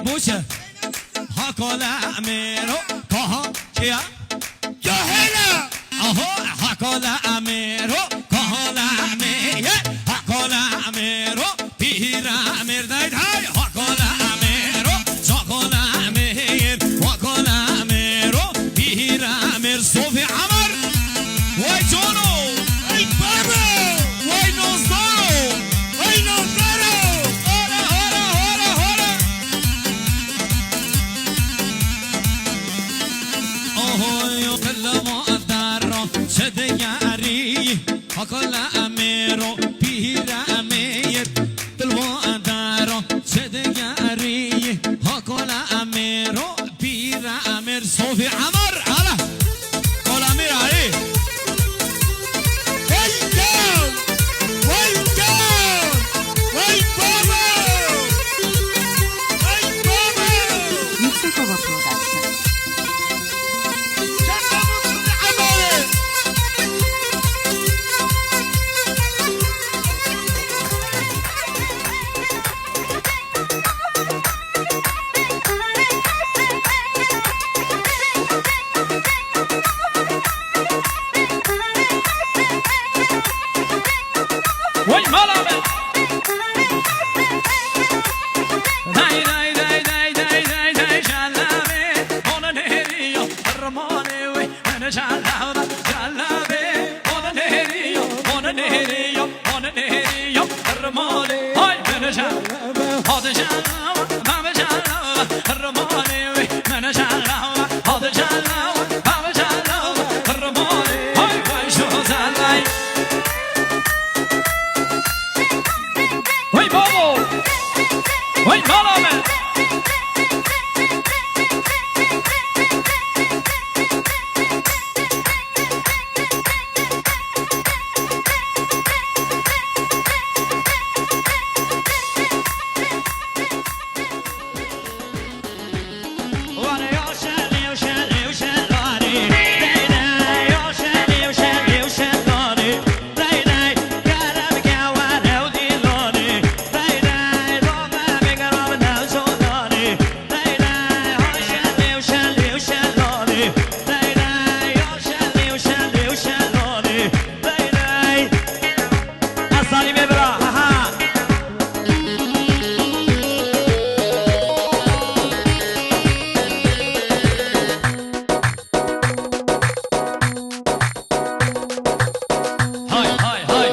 بوشه هاکالا میرو کاها چیا جاهلا آها هاکالا میرو کالا میه هاکالا میرو پیرا میردید های هاکالا میرو چاکالا میر هاکالا میرو پیرا میر صوفی عمر وای جونو ای بابا وای نوزدارو ای نوزارو هولا هولا هولا هولا آهای کل مادر شد یاری کل امیرو پیر امیر دل مادر شد یاری کل امیرو پیر امیر صوفی عمر هلا کل امیر علی وای جان وای جان وای بابا وای بابا Mixekowa Production. چقدر موسیقی عمله وای مالامه دای دای دای دای دای دای دای شلابه اون نهریو رمانه وی من شلابه شلابه اون نهریو اون نهریو اون نهریو رمانه های من شلابه هاد شلابه بابا شلابه رمانه وی من شلابه هاد شلابه بابا شلابه رمانه های وای شو زلای وای بابا وای مالامه هاي هاي